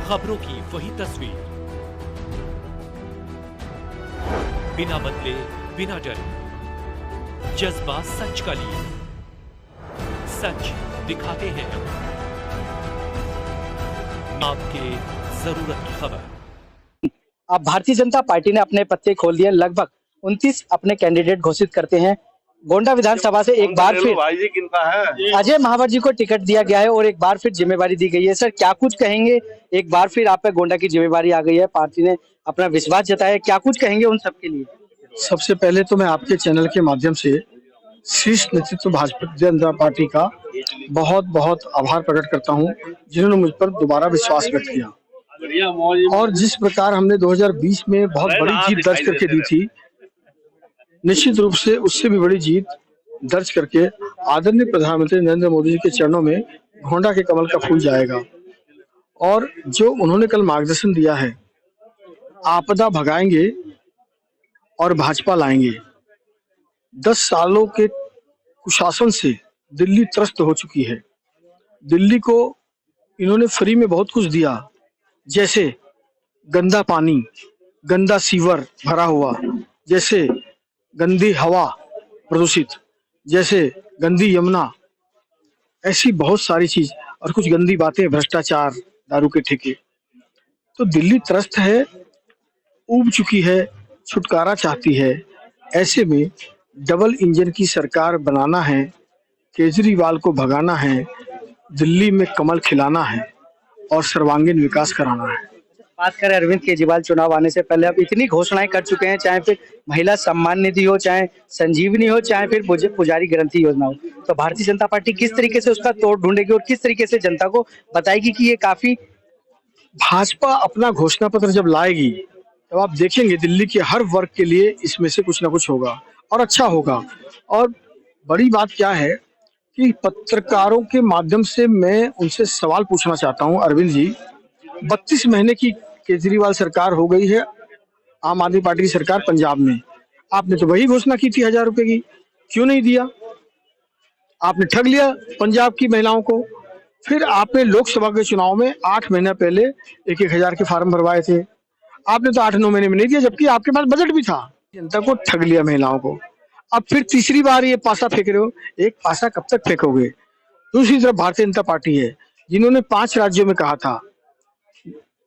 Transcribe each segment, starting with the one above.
खबरों की वही तस्वीर, बिना बदले बिना डरे, जज्बा सच का लिए, सच दिखाते हैं आपके जरूरत की खबर। अब भारतीय जनता पार्टी ने अपने पत्ते खोल दिए। लगभग 29 अपने कैंडिडेट घोषित करते हैं। गोंडा विधानसभा से एक बार फिर अजय महावर जी को टिकट दिया गया है और एक बार फिर जिम्मेवारी दी गई है। सर, क्या कुछ कहेंगे? एक बार फिर आप पे गोंडा की जिम्मेवारी आ गई है, पार्टी ने अपना विश्वास जताया, क्या कुछ कहेंगे उन सबके लिए? सबसे पहले तो मैं आपके चैनल के माध्यम से शीर्ष नेतृत्व भाजपा जनता पार्टी का बहुत बहुत आभार प्रकट करता हूं, जिन्होंने मुझ पर दोबारा विश्वास व्यक्त किया। और जिस प्रकार हमने 2020 में बहुत बड़ी जीत दर्ज करके दी थी, निश्चित रूप से उससे भी बड़ी जीत दर्ज करके आदरणीय प्रधानमंत्री नरेंद्र मोदी जी के चरणों में गोंडा के कमल का फूल जाएगा। और जो उन्होंने कल मार्गदर्शन दिया है, आपदा भगाएंगे और भाजपा लाएंगे। 10 सालों के कुशासन से दिल्ली त्रस्त हो चुकी है। दिल्ली को इन्होंने फ्री में बहुत कुछ दिया, जैसे गंदा पानी, गंदा सीवर भरा हुआ, जैसे गंदी हवा प्रदूषित, जैसे गंदी यमुना, ऐसी बहुत सारी चीज और कुछ गंदी बातें, भ्रष्टाचार, दारू के ठेके। तो दिल्ली त्रस्त है, ऊब चुकी है, छुटकारा चाहती है। ऐसे में डबल इंजन की सरकार बनाना है, केजरीवाल को भगाना है, दिल्ली में कमल खिलाना है और सर्वांगीण विकास कराना है। बात करें अरविंद केजरीवाल, चुनाव आने से पहले अब इतनी घोषणाएं कर चुके हैं, चाहे फिर महिला सम्मान निधि हो, चाहे संजीवनी हो, चाहे फिर पुजारी ग्रंथि योजना हो, तो भारतीय जनता पार्टी किस तरीके से उसका तोड़ ढूंढेगी और किस तरीके से जनता को बताएगी कि ये काफी? भाजपा अपना घोषणा पत्र जब लाएगी, तब आप देखेंगे दिल्ली के हर वर्ग के लिए इसमें से कुछ ना कुछ होगा और अच्छा होगा। और बड़ी बात क्या है कि पत्रकारों के माध्यम से मैं उनसे सवाल पूछना चाहता हूं, अरविंद जी, 32 महीने की केजरीवाल सरकार हो गई है, आम आदमी पार्टी की सरकार पंजाब में। आपने तो वही घोषणा की थी 1000 रुपए की, क्यों नहीं दिया? आपने ठग लिया पंजाब की महिलाओं को। फिर आपने लोकसभा के चुनाव में 8 महीना पहले 1-1 हजार के फार्म भरवाए थे। आपने तो 8-9 महीने में नहीं दिया, जबकि आपके पास बजट भी था। जनता को ठग लिया, महिलाओं को। अब फिर तीसरी बार ये पासा फेंक रहे हो। एक पासा कब तक फेंकोगे? दूसरी तरफ भारतीय जनता पार्टी है, जिन्होंने 5 राज्यों में कहा था।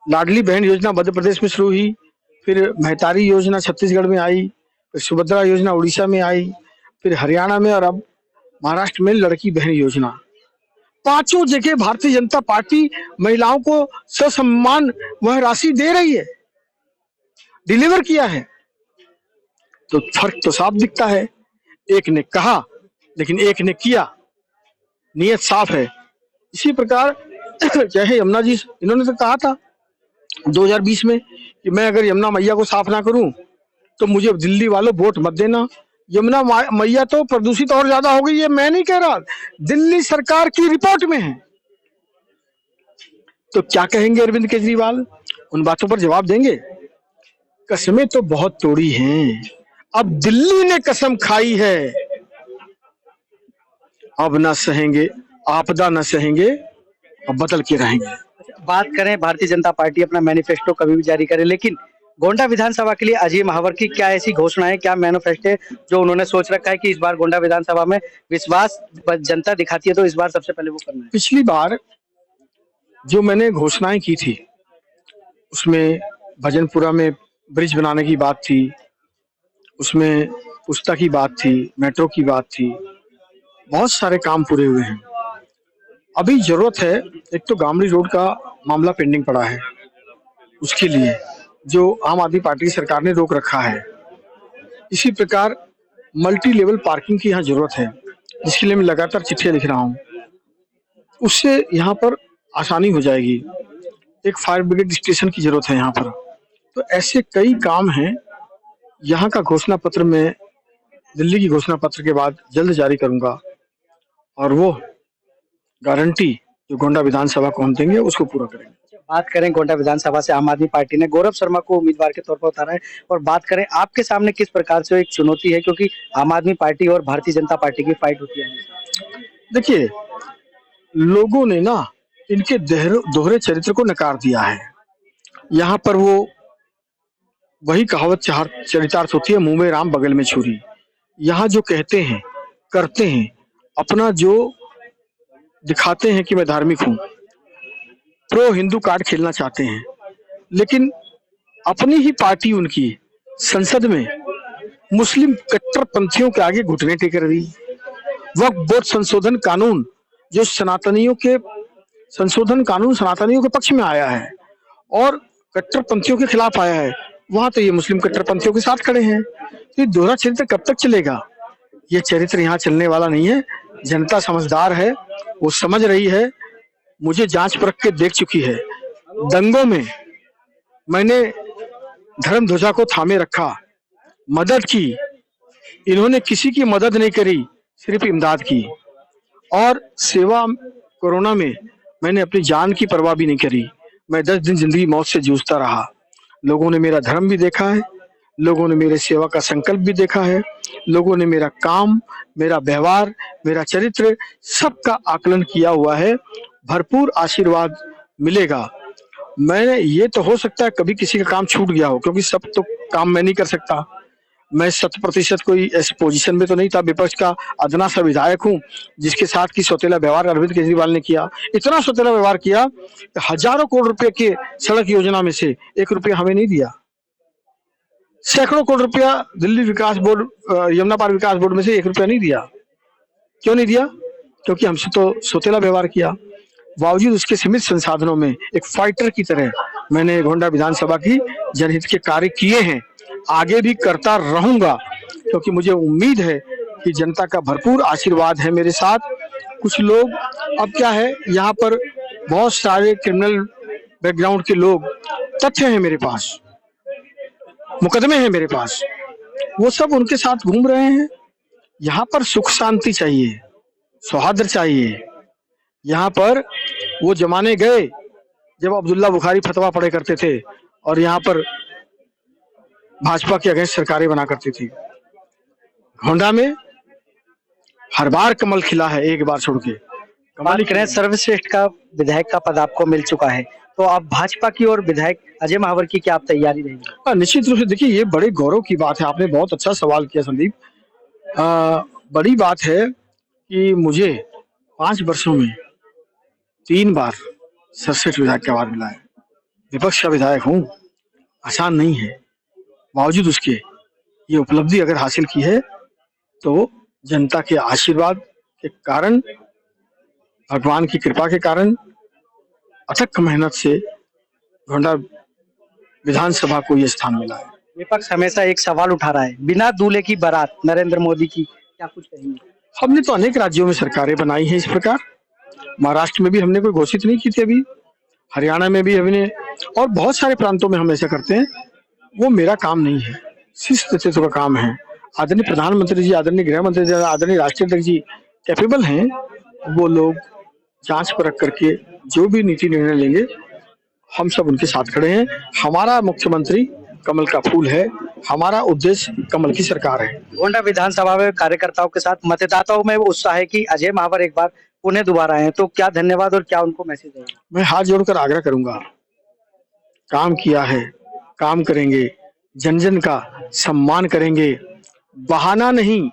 लाडली बहन योजना मध्य प्रदेश में शुरू हुई, फिर महतारी योजना छत्तीसगढ़ में आई, फिर सुभद्रा योजना उड़ीसा में आई, फिर हरियाणा में, और अब महाराष्ट्र में लड़की बहन योजना। 5 जगह भारतीय जनता पार्टी महिलाओं को ससम्मान वह राशि दे रही है, डिलीवर किया है। तो फर्क तो साफ दिखता है। एक ने कहा लेकिन एक ने किया, नियत साफ है। इसी प्रकार चाहे यमुना जी, इन्होंने तो कहा था 2020 में कि मैं अगर यमुना मैया को साफ ना करूं तो मुझे दिल्ली वालों वोट मत देना। यमुना मैया तो प्रदूषित और ज्यादा हो गई, ये मैं नहीं कह रहा, दिल्ली सरकार की रिपोर्ट में है। तो क्या कहेंगे अरविंद केजरीवाल? उन बातों पर जवाब देंगे? कसमें तो बहुत तोड़ी हैं, अब दिल्ली ने कसम खाई है, अब ना सहेंगे, आपदा न सहेंगे, अब बदल के रहेंगे। बात करें, भारतीय जनता पार्टी अपना मैनिफेस्टो कभी भी जारी करे, लेकिन गोंडा विधानसभा के लिए अजय महावर की क्या ऐसी घोषणा है, क्या मैनिफेस्टो है जो उन्होंने सोच रखा है कि इस बार गोंडा विधानसभा में विश्वास जनता दिखाती है तो इस बार सबसे पहले वो करना है? पिछली बार जो मैंने घोषणाएं की थी, उसमें भजनपुरा में ब्रिज बनाने की बात थी, उसमें पुस्ता की बात थी, मेट्रो की बात थी, बहुत सारे काम पूरे हुए हैं। अभी जरूरत है, एक तो गामड़ी रोड का मामला पेंडिंग पड़ा है, उसके लिए जो आम आदमी पार्टी की सरकार ने रोक रखा है। इसी प्रकार मल्टी लेवल पार्किंग की यहाँ जरूरत है, जिसके लिए मैं लगातार चिट्ठियां लिख रहा हूँ। उससे यहाँ पर आसानी हो जाएगी। एक फायर ब्रिगेड स्टेशन की जरूरत है यहाँ पर। तो ऐसे कई काम हैं। यहाँ का घोषणा पत्र मैं दिल्ली की घोषणा पत्र के बाद जल्द जारी करूंगा, और वो गारंटी जो गोंडा विधानसभा को हम देंगे उसको पूरा करेंगे। बात करें गोंडा विधानसभा से आम आदमी पार्टी ने गौरव शर्मा को उम्मीदवार के तौर पर उतारा है, और बात करें आपके सामने किस प्रकार से एक चुनौती है, क्योंकि आम आदमी पार्टी और भारतीय जनता पार्टी की फाइट होती है। देखिए, लोगों ने ना इनके दोहरे चरित्र को नकार दिया है। यहाँ पर वो वही कहावत चरितार्थ होती है, मुंह में राम बगल में छुरी। यहाँ जो कहते हैं करते हैं, अपना जो दिखाते हैं कि मैं धार्मिक हूँ, प्रो हिंदू कार्ड खेलना चाहते हैं, लेकिन अपनी ही पार्टी उनकी संसद में मुस्लिम कट्टरपंथियों के आगे घुटने टेक रही। वक्फ बोर्ड संशोधन कानून जो सनातनियों के पक्ष में आया है और कट्टरपंथियों के खिलाफ आया है, वहां तो ये मुस्लिम कट्टरपंथियों के साथ खड़े हैं। तो ये दोहरा चरित्र कब तक चलेगा? ये चरित्र यहाँ चलने वाला नहीं है। जनता समझदार है, वो समझ रही है, मुझे जांच परख के देख चुकी है। दंगों में मैंने धर्म ध्वजा को थामे रखा, मदद की, इन्होंने किसी की मदद नहीं करी, सिर्फ इमदाद की। और सेवा कोरोना में मैंने अपनी जान की परवाह भी नहीं करी। मैं 10 दिन जिंदगी मौत से जूझता रहा। लोगों ने मेरा धर्म भी देखा है, लोगों ने मेरे सेवा का संकल्प भी देखा है, लोगों ने मेरा काम, मेरा व्यवहार, मेरा चरित्र सबका आकलन किया हुआ है। भरपूर आशीर्वाद मिलेगा। मैंने ये तो हो सकता है कभी किसी का काम छूट गया हो, क्योंकि सब तो काम मैं नहीं कर सकता। मैं 100% कोई इस पोजीशन में तो नहीं था। विपक्ष का अदना सा विधायक हूँ जिसके साथ की सौतेला व्यवहार अरविंद केजरीवाल ने किया। इतना सौतेला व्यवहार किया कि हजारों करोड़ रुपए के सड़क योजना में से 1 रुपया हमें नहीं दिया। सैकड़ों करोड़ रुपया दिल्ली विकास बोर्ड, यमुना पार विकास बोर्ड में से 1 रुपया नहीं दिया। क्यों नहीं दिया? क्योंकि हमसे तो सौतेला व्यवहार किया। बावजूद उसके सीमित संसाधनों में एक फाइटर की तरह मैंने गोंडा विधानसभा की जनहित के कार्य किए हैं, आगे भी करता रहूंगा, क्योंकि मुझे उम्मीद है कि जनता का भरपूर आशीर्वाद है मेरे साथ। कुछ लोग, अब क्या है, यहाँ पर बहुत सारे क्रिमिनल बैकग्राउंड के लोग, तथ्य हैं मेरे पास, मुकदमे हैं मेरे पास, वो सब उनके साथ घूम रहे हैं। यहाँ पर सुख शांति चाहिए, सौहार्द चाहिए। यहाँ पर वो जमाने गए जब अब्दुल्ला बुखारी फतवा पढ़े करते थे और यहाँ पर भाजपा के अगेंस्ट सरकारें बना करती थी। गोंडा में हर बार कमल खिला है, एक बार छोड़ के। कमाल करें, सर्वश्रेष्ठ का विधायक का पद आपको मिल चुका है, तो अब भाजपा की और विधायक अजय महावर की क्या आप तैयारी रहेगी? निश्चित रूप से देखिए, ये बड़े गौरव की बात है। आपने बहुत अच्छा सवाल किया संदीप। बड़ी बात है कि मुझे 5 वर्षों में 3 बार सर्वश्रेष्ठ विधायक का अवार्ड मिला है। विपक्ष का विधायक हूँ, आसान नहीं है। बावजूद उसके ये उपलब्धि अगर हासिल की है तो जनता के आशीर्वाद के कारण, भगवान की कृपा के कारण, अथक मेहनत से गोंडा विधानसभा को यह स्थान मिला है। विपक्ष हमेशा एक सवाल उठा रहा है, बिना दूल्हे की बारात नरेंद्र मोदी की, क्या कुछ कहेंगे? हमने तो अनेक राज्यों में सरकारें बनाई हैं इस प्रकार। महाराष्ट्र में भी हमने कोई घोषित नहीं की थी अभी, हरियाणा में भी हमने, और बहुत सारे प्रांतों में हम ऐसा करते हैं। वो मेरा काम नहीं है, शिष्ट नेतृत्व का काम है। आदरणीय प्रधानमंत्री जी, आदरणीय गृह मंत्री जी, आदरणीय राष्ट्रीय अध्यक्ष जी कैपेबल हैं। वो लोग जांच परख करके जो भी नीति निर्णय लेंगे, हम सब उनके साथ खड़े हैं। हमारा मुख्यमंत्री कमल का फूल है, हमारा उद्देश्य कमल की सरकार है। गोंडा विधानसभा में कार्यकर्ताओं के साथ मतदाताओं में उत्साह है कि अजय महावर एक बार पुनः दोबारा आए, तो क्या धन्यवाद और क्या उनको मैसेज देंगे? मैं हाथ जोड़कर आग्रह करूंगा, काम किया है, काम करेंगे, जन जन का सम्मान करेंगे। बहाना नहीं,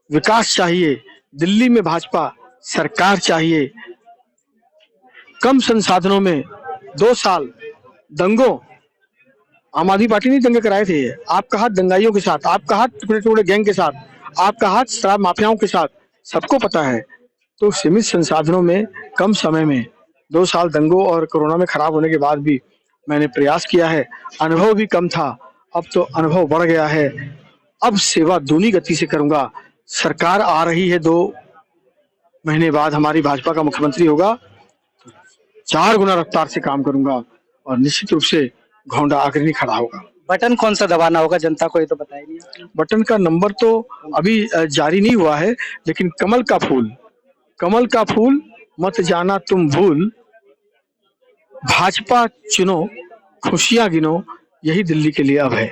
विकास चाहिए। दिल्ली में भाजपा सरकार चाहिए। कम संसाधनों में 2 साल दंगों, आम आदमी पार्टी ने दंगे कराए थे। आपका हाथ दंगाइयों के साथ, आपका हाथ टुकड़े टुकड़े गैंग के साथ, आपका हाथ शराब माफियाओं के साथ, सबको पता है। तो सीमित संसाधनों में कम समय में 2 साल दंगों और कोरोना में खराब होने के बाद भी मैंने प्रयास किया है। अनुभव भी कम था, अब तो अनुभव बढ़ गया है। अब सेवा दूनी गति से करूंगा। सरकार आ रही है, 2 महीने बाद हमारी भाजपा का मुख्यमंत्री होगा, 4 गुना रफ्तार से काम करूंगा और निश्चित रूप से गोंडा अग्रणी खड़ा होगा। बटन कौन सा दबाना होगा जनता को, ये तो बताया नहीं आपने। बटन का नंबर तो अभी जारी नहीं हुआ है, लेकिन कमल का फूल मत जाना तुम भूल, भाजपा चुनो, खुशियां गिनो, यही दिल्ली के लिए अब है।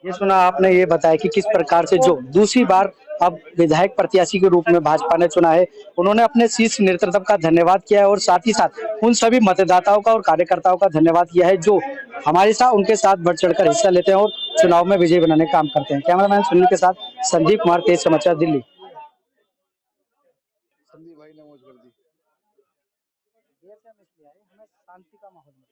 ये सुना आपने, ये बताया कि किस प्रकार से जो दूसरी बार अब विधायक प्रत्याशी के रूप में भाजपा ने चुना है। उन्होंने अपने शीर्ष नेतृत्व का धन्यवाद किया है और साथ ही साथ उन सभी मतदाताओं का और कार्यकर्ताओं का धन्यवाद किया है जो हमारे साथ उनके साथ बढ़ चढ़कर हिस्सा लेते हैं और चुनाव में विजयी बनाने का काम करते हैं। कैमरामैन सुनील के साथ संदीप कुमार, तेज समाचार, दिल्ली। संदीप भाई ने मौज कर दी। हमें शांति का माहौल मिले।